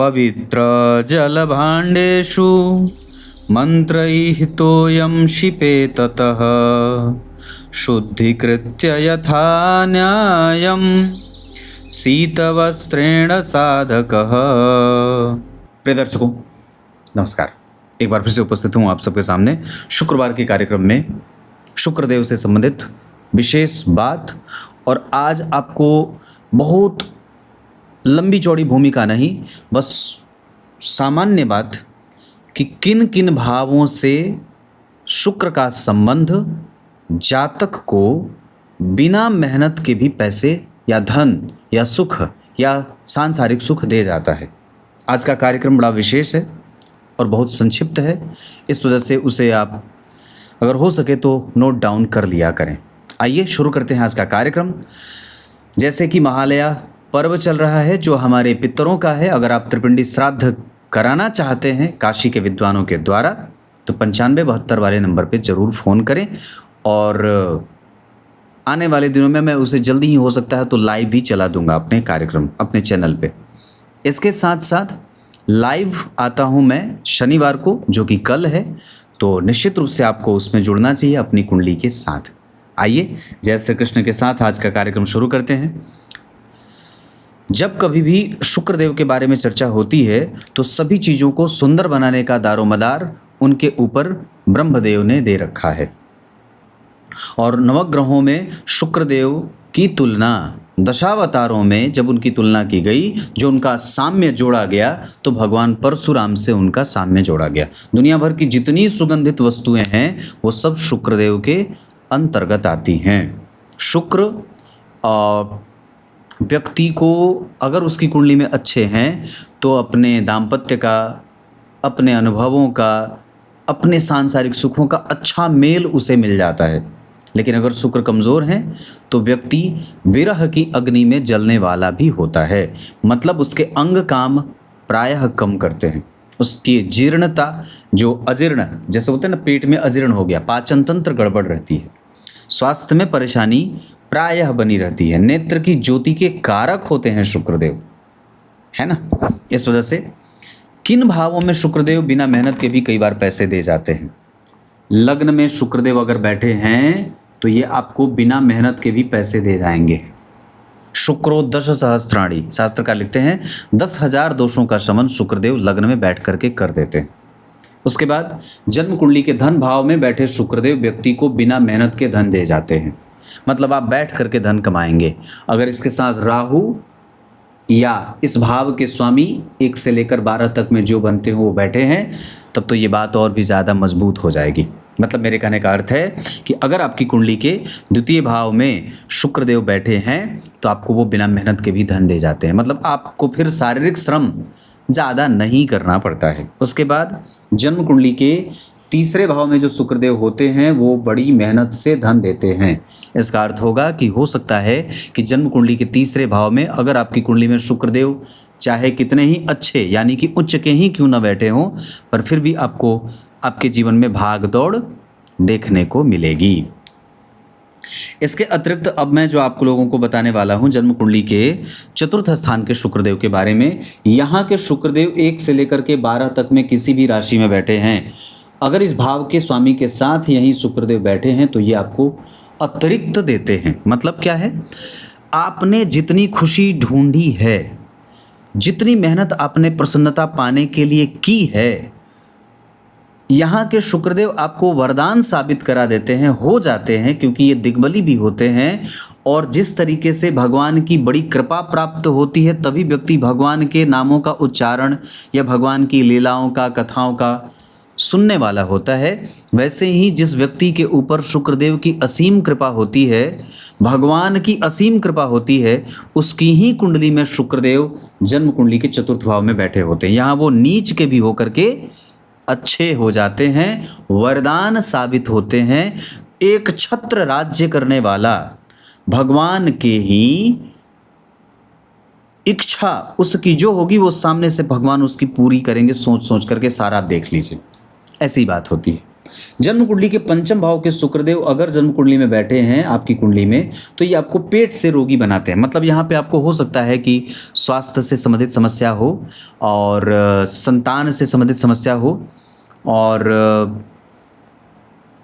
पवित्र जलभाण्डेषु मन्त्रैः तोयं क्षिपेततः शुद्धीकृत्य यथा न्यायं शीतवस्त्रेण साधकः। प्रिय दर्शकों नमस्कार, एक बार फिर से उपस्थित हूँ आप सबके सामने शुक्रवार के कार्यक्रम में शुक्रदेव से संबंधित विशेष बात। और आज आपको बहुत लंबी चौड़ी भूमिका नहीं, बस सामान्य बात कि किन किन भावों से शुक्र का संबंध जातक को बिना मेहनत के भी पैसे या धन या सुख या सांसारिक सुख दे जाता है। आज का कार्यक्रम बड़ा विशेष है और बहुत संक्षिप्त है, इस वजह से उसे आप अगर हो सके तो नोट डाउन कर लिया करें। आइए शुरू करते हैं आज का कार्यक्रम। जैसे कि महालया पर्व चल रहा है जो हमारे पितरों का है, अगर आप त्रिपिंडी श्राद्ध कराना चाहते हैं काशी के विद्वानों के द्वारा तो 9572 वाले नंबर पे ज़रूर फ़ोन करें। और आने वाले दिनों में मैं उसे जल्दी ही हो सकता है तो लाइव भी चला दूंगा अपने कार्यक्रम अपने चैनल पे। इसके साथ साथ लाइव आता हूँ मैं शनिवार को, जो कि कल है, तो निश्चित रूप से आपको उसमें जुड़ना चाहिए अपनी कुंडली के साथ। आइए जय श्री कृष्ण के साथ आज का कार्यक्रम शुरू करते हैं। जब कभी भी शुक्रदेव के बारे में चर्चा होती है तो सभी चीज़ों को सुंदर बनाने का दारोमदार उनके ऊपर ब्रह्मदेव ने दे रखा है। और नवग्रहों में शुक्रदेव की तुलना दशावतारों में जब उनकी तुलना की गई, जो उनका साम्य जोड़ा गया तो भगवान परशुराम से उनका साम्य जोड़ा गया। दुनिया भर की जितनी सुगंधित वस्तुएं हैं वो सब शुक्रदेव के अंतर्गत आती हैं। शुक्र व्यक्ति को अगर उसकी कुंडली में अच्छे हैं तो अपने दाम्पत्य का, अपने अनुभवों का, अपने सांसारिक सुखों का अच्छा मेल उसे मिल जाता है। लेकिन अगर शुक्र कमज़ोर हैं तो व्यक्ति विरह की अग्नि में जलने वाला भी होता है। मतलब उसके अंग काम प्रायः कम करते हैं, उसकी जीर्णता, जो अजीर्ण जैसे होते हैं ना, पेट में अजीर्ण हो गया, पाचन तंत्र गड़बड़ रहती है, स्वास्थ्य में परेशानी प्रायः बनी रहती है। नेत्र की ज्योति के कारक होते हैं शुक्रदेव, है ना। इस वजह से किन भावों में शुक्रदेव बिना मेहनत के भी कई बार पैसे दे जाते हैं। लग्न में शुक्रदेव अगर बैठे हैं तो ये आपको बिना मेहनत के भी पैसे दे जाएंगे। शुक्रो दश सहस्त्राणी, शास्त्रकार लिखते हैं 10,000 दोषों का शमन शुक्रदेव लग्न में बैठ करके कर देते हैं। उसके बाद जन्म कुंडली के धन भाव में बैठे शुक्रदेव व्यक्ति को बिना मेहनत के धन दे जाते हैं। मतलब आप बैठ करके धन कमाएंगे। अगर इसके साथ राहु या इस भाव के स्वामी 1 से लेकर 12 तक में जो बनते हो वो बैठे हैं, तब तो ये बात और भी ज़्यादा मजबूत हो जाएगी। मतलब मेरे कहने का अर्थ है कि अगर आपकी कुंडली के द्वितीय भाव में शुक्रदेव बैठे हैं तो आपको वो बिना मेहनत के भी धन दे जाते हैं। मतलब आपको फिर शारीरिक श्रम ज़्यादा नहीं करना पड़ता है। उसके बाद जन्म कुंडली के तीसरे भाव में जो शुक्रदेव होते हैं वो बड़ी मेहनत से धन देते हैं। इसका अर्थ होगा कि हो सकता है कि जन्म कुंडली के तीसरे भाव में अगर आपकी कुंडली में शुक्रदेव चाहे कितने ही अच्छे यानी कि उच्च के ही क्यों न बैठे हों, पर फिर भी आपको आपके जीवन में भाग दौड़ देखने को मिलेगी। इसके अतिरिक्त अब मैं जो आप लोगों को बताने वाला हूं जन्म कुंडली के चतुर्थ स्थान के शुक्रदेव के बारे में। यहाँ के शुक्रदेव 1 से लेकर के 12 तक में किसी भी राशि में बैठे हैं, अगर इस भाव के स्वामी के साथ यहीं शुक्रदेव बैठे हैं तो ये आपको अतिरिक्त देते हैं। मतलब क्या है, आपने जितनी खुशी ढूंढी है, जितनी मेहनत आपने प्रसन्नता पाने के लिए की है, यहाँ के शुक्रदेव आपको वरदान साबित करा देते हैं, हो जाते हैं, क्योंकि ये दिग्बली भी होते हैं। और जिस तरीके से भगवान की बड़ी कृपा प्राप्त होती है तभी व्यक्ति भगवान के नामों का उच्चारण या भगवान की लीलाओं का, कथाओं का सुनने वाला होता है। वैसे ही जिस व्यक्ति के ऊपर शुक्रदेव की असीम कृपा होती है, भगवान की असीम कृपा होती है, उसकी ही कुंडली में शुक्रदेव जन्म कुंडली के चतुर्थ भाव में बैठे होते हैं। यहाँ वो नीच के भी होकर के अच्छे हो जाते हैं, वरदान साबित होते हैं। एक छत्र राज्य करने वाला भगवान के ही इच्छा उसकी जो होगी वो सामने से भगवान उसकी पूरी करेंगे, सोच सोच करके सारा आप देख लीजिए, ऐसी बात होती है। जन्म कुंडली के पंचम भाव के शुक्रदेव अगर जन्म कुंडली में बैठे हैं आपकी कुंडली में, तो ये आपको पेट से रोगी बनाते हैं। मतलब यहाँ पे आपको हो सकता है कि स्वास्थ्य से संबंधित समस्या हो और संतान से संबंधित समस्या हो, और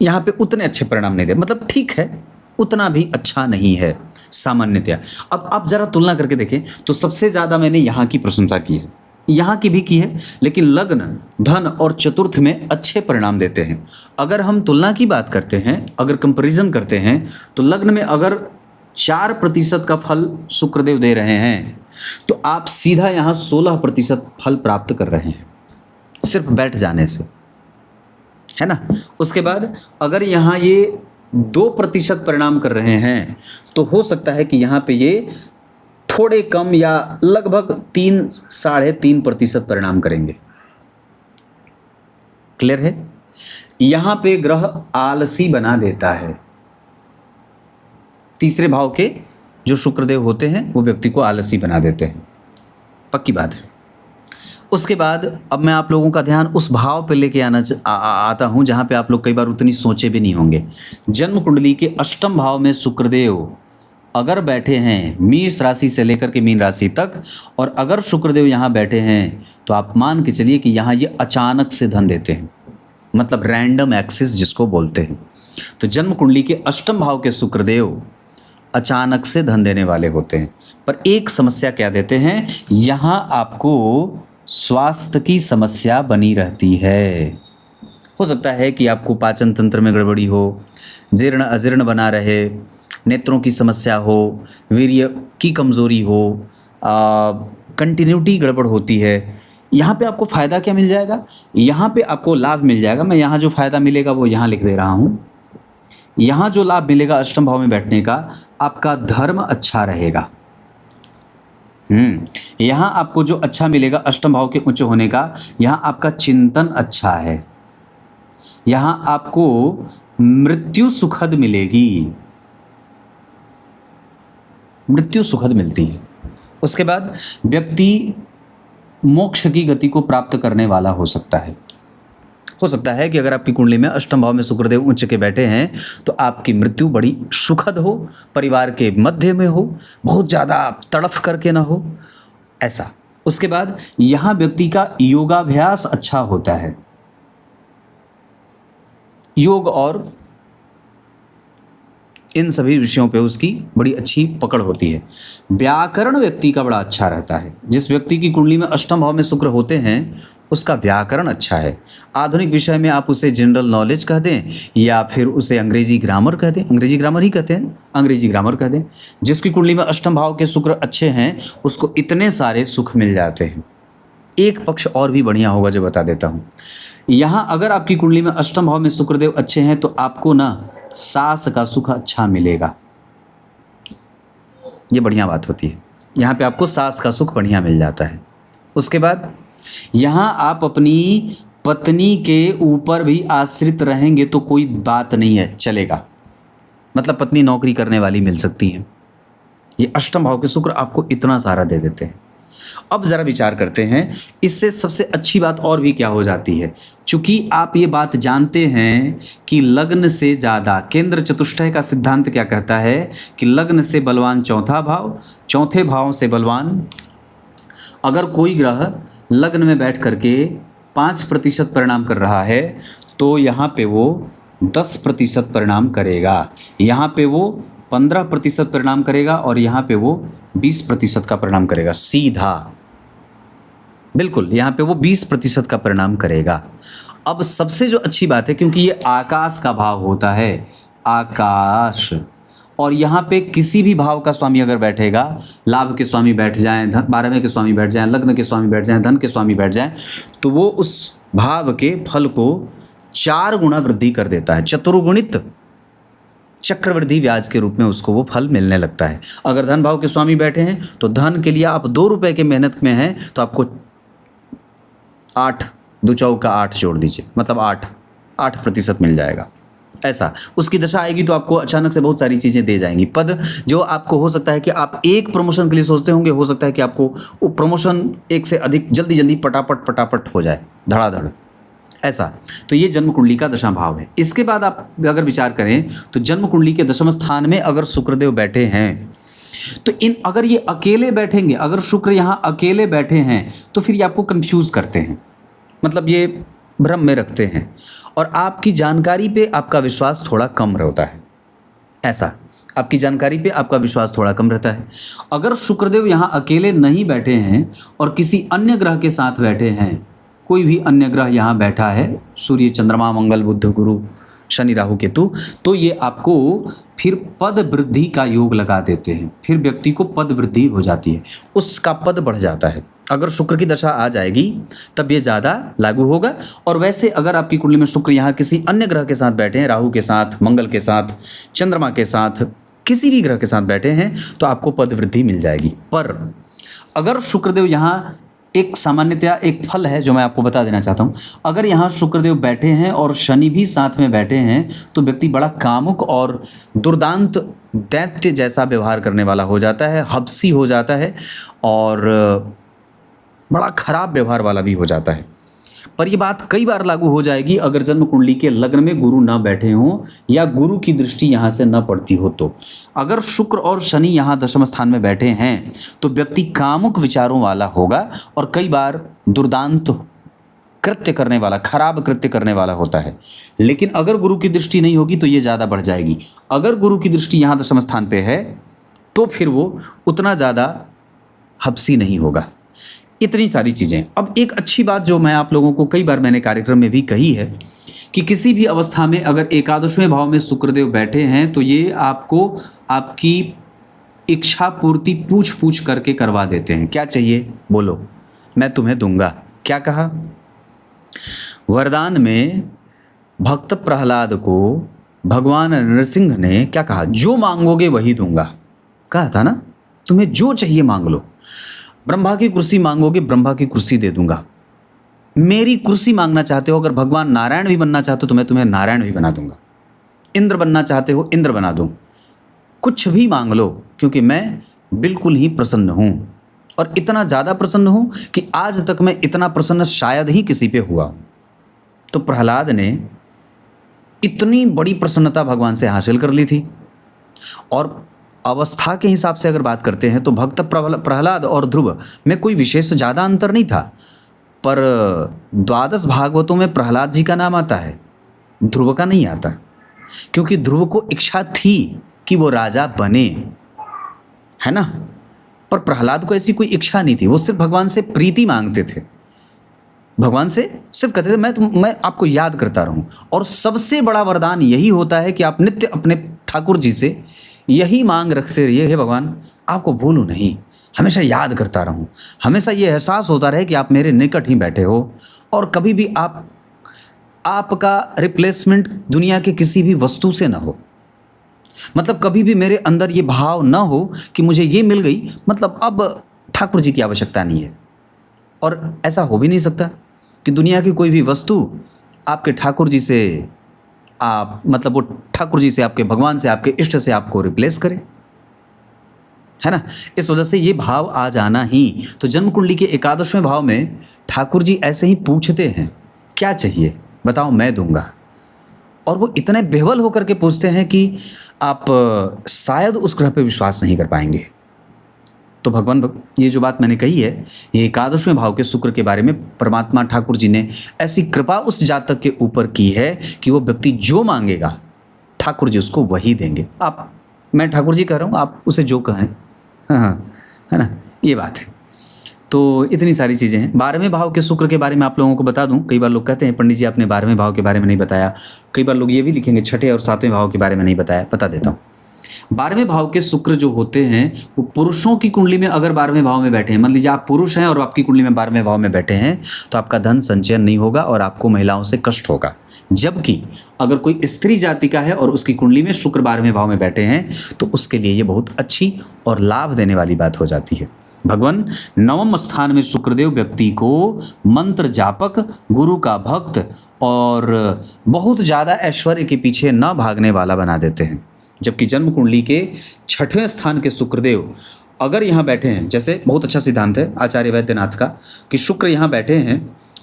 यहाँ पे उतने अच्छे परिणाम नहीं दे। मतलब ठीक है, उतना भी अच्छा नहीं है सामान्यतया। अब आप ज़रा तुलना करके देखें तो सबसे ज़्यादा मैंने यहाँ की प्रशंसा की है, यहाँ की भी की है, लेकिन लग्न, धन और चतुर्थ में अच्छे परिणाम देते हैं। अगर हम तुलना की बात करते हैं, अगर कंपैरिजन करते हैं, तो लग्न में अगर 4% का फल शुक्रदेव दे रहे हैं, तो आप सीधा यहाँ 16% फल प्राप्त कर रहे हैं सिर्फ बैठ जाने से, है ना। उसके बाद अगर यहाँ ये 2% परिणाम कर रहे हैं, तो हो सकता है कि यहाँ पे ये थोड़े कम या लगभग 3-3.5% परिणाम करेंगे। क्लियर है। यहां पे ग्रह आलसी बना देता है। तीसरे भाव के जो शुक्रदेव होते हैं वो व्यक्ति को आलसी बना देते हैं, पक्की बात है। उसके बाद अब मैं आप लोगों का ध्यान उस भाव पे लेके आता हूं जहां पे आप लोग कई बार उतनी सोचे भी नहीं होंगे। जन्म कुंडली के अष्टम भाव में शुक्रदेव अगर बैठे हैं मेष राशि से लेकर के मीन राशि तक, और अगर शुक्रदेव यहाँ बैठे हैं, तो आप मान के चलिए कि यहाँ ये अचानक से धन देते हैं, मतलब रैंडम एक्सेस जिसको बोलते हैं। तो जन्म कुंडली के अष्टम भाव के शुक्रदेव अचानक से धन देने वाले होते हैं, पर एक समस्या क्या देते हैं, यहाँ आपको स्वास्थ्य की समस्या बनी रहती है। हो सकता है कि आपको पाचन तंत्र में गड़बड़ी हो, जीर्ण अजीर्ण बना रहे, नेत्रों की समस्या हो, वीर्य की कमज़ोरी हो, कंटिन्यूटी गड़बड़ होती है। यहाँ पे आपको फ़ायदा क्या मिल जाएगा, यहाँ पे आपको लाभ मिल जाएगा। मैं यहाँ जो फ़ायदा मिलेगा वो यहाँ लिख दे रहा हूँ। यहाँ जो लाभ मिलेगा अष्टम भाव में बैठने का, आपका धर्म अच्छा रहेगा। यहाँ आपको जो अच्छा मिलेगा अष्टम भाव के उच्च होने का, यहाँ आपका चिंतन अच्छा है। यहाँ आपको मृत्यु सुखद मिलेगी, मृत्यु सुखद मिलती है। उसके बाद व्यक्ति मोक्ष की गति को प्राप्त करने वाला हो सकता है। हो सकता है कि अगर आपकी कुंडली में अष्टम भाव में शुक्रदेव उच्च के बैठे हैं, तो आपकी मृत्यु बड़ी सुखद हो, परिवार के मध्य में हो, बहुत ज़्यादा तड़फ करके ना हो, ऐसा। उसके बाद यहाँ व्यक्ति का योगाभ्यास अच्छा होता है, योग और इन सभी विषयों पे उसकी बड़ी अच्छी पकड़ होती है। व्याकरण व्यक्ति का बड़ा अच्छा रहता है। जिस व्यक्ति की कुंडली में अष्टम भाव में शुक्र होते हैं, उसका व्याकरण अच्छा है। आधुनिक विषय में आप उसे जनरल नॉलेज कह दें या फिर उसे अंग्रेजी ग्रामर कह दें, अंग्रेजी ग्रामर ही कहते हैं, अंग्रेजी ग्रामर कह दें। जिसकी कुंडली में अष्टम भाव के शुक्र अच्छे हैं, उसको इतने सारे सुख मिल जाते हैं। एक पक्ष और भी बढ़िया होगा जो बता देता हूँ। यहाँ अगर आपकी कुंडली में अष्टम भाव में शुक्रदेव अच्छे हैं, तो आपको ना सास का सुख अच्छा मिलेगा। ये बढ़िया बात होती है, यहाँ पे आपको सास का सुख बढ़िया मिल जाता है। उसके बाद यहाँ आप अपनी पत्नी के ऊपर भी आश्रित रहेंगे तो कोई बात नहीं है, चलेगा। मतलब पत्नी नौकरी करने वाली मिल सकती है। ये अष्टम भाव के शुक्र आपको इतना सारा दे देते हैं। अब ज़रा विचार करते हैं, इससे सबसे अच्छी बात और भी क्या हो जाती है। चूंकि आप ये बात जानते हैं कि लग्न से ज़्यादा, केंद्र चतुष्टय का सिद्धांत क्या कहता है कि लग्न से बलवान चौथा भाव, चौथे भाव से बलवान। अगर कोई ग्रह लग्न में बैठ करके 5% परिणाम कर रहा है, तो यहाँ पे वो 10% परिणाम करेगा, यहाँ पे वो 15% परिणाम करेगा, और यहाँ पे वो 20% का परिणाम करेगा। सीधा बिल्कुल यहाँ पे वो 20% का परिणाम करेगा। अब सबसे जो अच्छी बात है, क्योंकि ये आकाश का भाव होता है, आकाश, और यहाँ पे किसी भी भाव का स्वामी अगर बैठेगा, लाभ के स्वामी बैठ जाएं, 12वें के स्वामी बैठ जाएं, लग्न के स्वामी बैठ जाएं, धन के स्वामी बैठ जाएं, तो वो उस भाव के फल को 4 गुना वृद्धि कर देता है। चतुर्गुणित चक्रवृद्धि ब्याज के रूप में उसको वो फल मिलने लगता है। अगर धन भाव के स्वामी बैठे हैं, तो धन के लिए आप 2 रुपए के मेहनत में हैं, तो आपको 8 2 चौका 8 जोड़ दीजिए, मतलब 8% मिल जाएगा। ऐसा उसकी दशा आएगी तो आपको अचानक से बहुत सारी चीज़ें दे जाएंगी। पद जो आपको हो सकता है कि आप एक प्रमोशन के लिए सोचते होंगे, हो सकता है कि आपको वो प्रमोशन एक से अधिक जल्दी पटापट हो जाए, धड़ाधड़। ऐसा। तो ये जन्म कुंडली का दशा भाव है। इसके बाद आप अगर विचार करें तो जन्म कुंडली के दशम स्थान में अगर शुक्रदेव बैठे हैं तो अगर ये अकेले बैठेंगे, अगर शुक्र यहाँ अकेले बैठे हैं तो फिर ये आपको कंफ्यूज करते हैं, मतलब ये भ्रम में रखते हैं और आपकी जानकारी पे आपका विश्वास थोड़ा कम रहता है। ऐसा, आपकी जानकारी पे आपका विश्वास थोड़ा कम रहता है। अगर शुक्रदेव यहाँ अकेले नहीं बैठे हैं और किसी अन्य ग्रह के साथ बैठे हैं, कोई भी अन्य ग्रह यहाँ बैठा है, सूर्य, चंद्रमा, मंगल, बुध, गुरु, शनि, राहु, केतु, तो ये आपको फिर पद वृद्धि का योग लगा देते हैं। फिर व्यक्ति को पद वृद्धि हो जाती है, उसका पद बढ़ जाता है। अगर शुक्र की दशा आ जाएगी तब ये ज़्यादा लागू होगा। और वैसे अगर आपकी कुंडली में शुक्र यहाँ किसी अन्य ग्रह के साथ बैठे हैं, राहु के साथ, मंगल के साथ, चंद्रमा के साथ, किसी भी ग्रह के साथ बैठे हैं तो आपको पद वृद्धि मिल जाएगी। पर अगर शुक्रदेव यहाँ, एक सामान्यतया एक फल है जो मैं आपको बता देना चाहता हूँ, अगर यहाँ शुक्रदेव बैठे हैं और शनि भी साथ में बैठे हैं तो व्यक्ति बड़ा कामुक और दुर्दांत दैत्य जैसा व्यवहार करने वाला हो जाता है, हबसी हो जाता है और बड़ा खराब व्यवहार वाला भी हो जाता है। पर ये बात कई बार लागू हो जाएगी अगर जन्म कुंडली के लग्न में गुरु ना बैठे हों या गुरु की दृष्टि यहाँ से न पड़ती हो। तो अगर शुक्र और शनि यहाँ दशम स्थान में बैठे हैं तो व्यक्ति कामुक विचारों वाला होगा और कई बार दुर्दांत कृत्य करने वाला, खराब कृत्य करने वाला होता है। लेकिन अगर गुरु की दृष्टि नहीं होगी तो ये ज़्यादा बढ़ जाएगी। अगर गुरु की दृष्टि यहाँ दशम स्थान पे है तो फिर वो उतना ज़्यादा हबसी नहीं होगा। इतनी सारी चीज़ें। अब एक अच्छी बात जो मैं आप लोगों को कई बार मैंने कार्यक्रम में भी कही है कि किसी भी अवस्था में अगर एकादशवें भाव में शुक्रदेव बैठे हैं तो ये आपको आपकी इच्छा पूर्ति पूछ पूछ करके करवा देते हैं। क्या चाहिए बोलो, मैं तुम्हें दूंगा। क्या कहा? वरदान में भक्त प्रहलाद को भगवान नरसिंह ने क्या कहा? जो मांगोगे वही दूंगा। कहा था ना, तुम्हें जो चाहिए मांग लो। ब्रह्मा की कुर्सी मांगोगे, ब्रह्मा की कुर्सी दे दूंगा। मेरी कुर्सी मांगना चाहते हो, अगर भगवान नारायण भी बनना चाहते हो तो मैं तुम्हें नारायण भी बना दूंगा। इंद्र बनना चाहते हो, इंद्र बना दूं। कुछ भी मांग लो, क्योंकि मैं बिल्कुल ही प्रसन्न हूं और इतना ज़्यादा प्रसन्न हूं कि आज तक मैं इतना प्रसन्न शायद ही किसी पे हुआ। तो प्रहलाद ने इतनी बड़ी प्रसन्नता भगवान से हासिल कर ली थी। और अवस्था के हिसाब से अगर बात करते हैं तो भक्त प्रहलाद और ध्रुव में कोई विशेष ज़्यादा अंतर नहीं था। पर द्वादश भागवतों में प्रहलाद जी का नाम आता है, ध्रुव का नहीं आता, क्योंकि ध्रुव को इच्छा थी कि वो राजा बने, है ना। पर प्रहलाद को ऐसी कोई इच्छा नहीं थी, वो सिर्फ भगवान से प्रीति मांगते थे। भगवान से सिर्फ कहते थे मैं आपको याद करता रहूं। और सबसे बड़ा वरदान यही होता है कि आप नित्य अपने ठाकुर जी से यही मांग रखते रहिए, हे भगवान आपको भूलूं नहीं, हमेशा याद करता रहूं, हमेशा ये एहसास होता रहे कि आप मेरे निकट ही बैठे हो और कभी भी आपका रिप्लेसमेंट दुनिया के किसी भी वस्तु से ना हो। मतलब कभी भी मेरे अंदर ये भाव ना हो कि मुझे ये मिल गई, मतलब अब ठाकुर जी की आवश्यकता नहीं है। और ऐसा हो भी नहीं सकता कि दुनिया की कोई भी वस्तु आपके ठाकुर जी से आप, मतलब वो ठाकुर जी से, आपके भगवान से, आपके इष्ट से आपको रिप्लेस करे, है ना। इस वजह से ये भाव आ जाना ही। तो जन्म कुंडली के एकादशवें भाव में ठाकुर जी ऐसे ही पूछते हैं, क्या चाहिए बताओ मैं दूंगा। और वो इतने बेहवल होकर के पूछते हैं कि आप शायद उस ग्रह पे विश्वास नहीं कर पाएंगे। तो भगवान, ये जो बात मैंने कही है, ये एकादशवें भाव के शुक्र के बारे में परमात्मा ठाकुर जी ने ऐसी कृपा उस जातक के ऊपर की है कि वो व्यक्ति जो मांगेगा ठाकुर जी उसको वही देंगे। मैं ठाकुर जी कह रहा हूँ, आप उसे जो कहें, हाँ, है ना, ये बात है। तो इतनी सारी चीज़ें हैं। 12वें भाव के शुक्र के बारे में आप लोगों को बता दूं। कई बार लोग कहते हैं पंडित जी आपने 12वें भाव के बारे में नहीं बताया। कई बार लोग ये भी लिखेंगे 6ठे और 7वें भाव के बारे में नहीं बताया। बता देता हूँ। 12वें भाव के शुक्र जो होते हैं वो पुरुषों की कुंडली में अगर 12वें भाव में बैठे हैं, मान लीजिए आप पुरुष हैं और आपकी कुंडली में 12वें भाव में बैठे हैं, तो आपका धन संचयन नहीं होगा और आपको महिलाओं से कष्ट होगा। जबकि अगर कोई स्त्री जाति का है और उसकी कुंडली में शुक्र 12वें भाव में बैठे हैं तो उसके लिए ये बहुत अच्छी और लाभ देने वाली बात हो जाती है। भगवान 9वें स्थान में शुक्रदेव व्यक्ति को मंत्र जापक, गुरु का भक्त और बहुत ज़्यादा ऐश्वर्य के पीछे न भागने वाला बना देते हैं। जबकि जन्म कुंडली के 6ठवें स्थान के शुक्रदेव अगर यहाँ बैठे हैं, जैसे बहुत अच्छा सिद्धांत है आचार्य वैद्यनाथ का कि शुक्र यहाँ बैठे हैं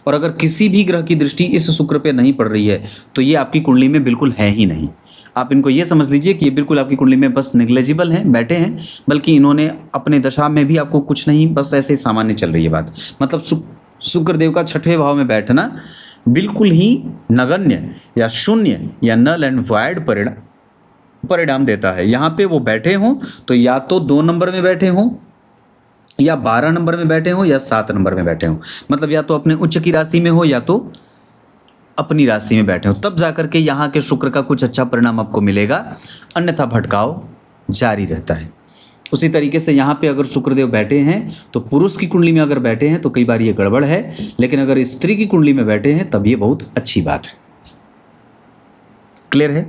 और अगर किसी भी ग्रह की दृष्टि इस शुक्र पे नहीं पड़ रही है तो ये आपकी कुंडली में बिल्कुल है ही नहीं। आप इनको ये समझ लीजिए कि ये बिल्कुल आपकी कुंडली में बस नेग्लेजिबल हैं, बैठे हैं, बल्कि इन्होंने अपने दशा में भी आपको कुछ नहीं, बस ऐसे ही सामान्य चल रही है बात। मतलब शुक्र देव का छठवें भाव में बैठना बिल्कुल ही नगण्य या शून्य या नल एंड वॉइड परिणाम देता है। यहाँ पे वो बैठे हों तो या तो 2 नंबर में बैठे हों, या 12 नंबर में बैठे हों, या 7 नंबर में बैठे हों। मतलब या तो अपने उच्च की राशि में हो या तो अपनी राशि में बैठे हो, तब जाकर के यहाँ के शुक्र का कुछ अच्छा परिणाम आपको मिलेगा, अन्यथा भटकाव जारी रहता है। उसी तरीके से यहाँ पे अगर शुक्रदेव बैठे हैं तो पुरुष की कुंडली में अगर बैठे हैं तो कई बार ये गड़बड़ है, लेकिन अगर स्त्री की कुंडली में बैठे हैं तब ये बहुत अच्छी बात है। क्लियर है?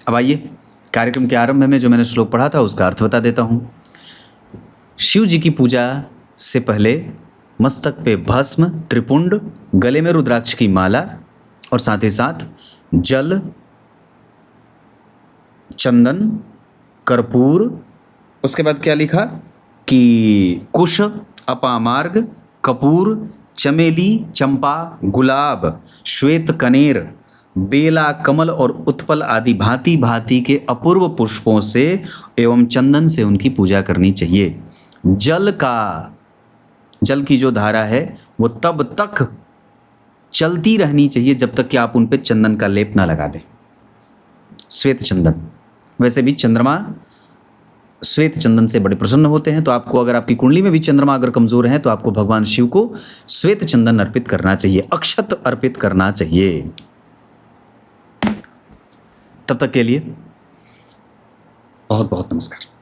अब आइए कार्यक्रम के आरंभ में जो मैंने श्लोक पढ़ा था उसका अर्थ बता देता हूँ। शिव जी की पूजा से पहले मस्तक पे भस्म, त्रिपुंड, गले में रुद्राक्ष की माला और साथ ही साथ जल, चंदन, कर्पूर, उसके बाद क्या लिखा कि कुश, अपामार्ग, कपूर, चमेली, चंपा, गुलाब, श्वेत कनेर, बेला, कमल और उत्पल आदि भांति भांति के अपूर्व पुष्पों से एवं चंदन से उनकी पूजा करनी चाहिए। जल की जो धारा है वो तब तक चलती रहनी चाहिए जब तक कि आप उन पे चंदन का लेप ना लगा दें, श्वेत चंदन। वैसे भी चंद्रमा श्वेत चंदन से बड़े प्रसन्न होते हैं, तो आपको अगर आपकी कुंडली में भी चंद्रमा अगर कमजोर है तो आपको भगवान शिव को श्वेत चंदन अर्पित करना चाहिए, अक्षत अर्पित करना चाहिए। तब तक के लिए बहुत बहुत नमस्कार।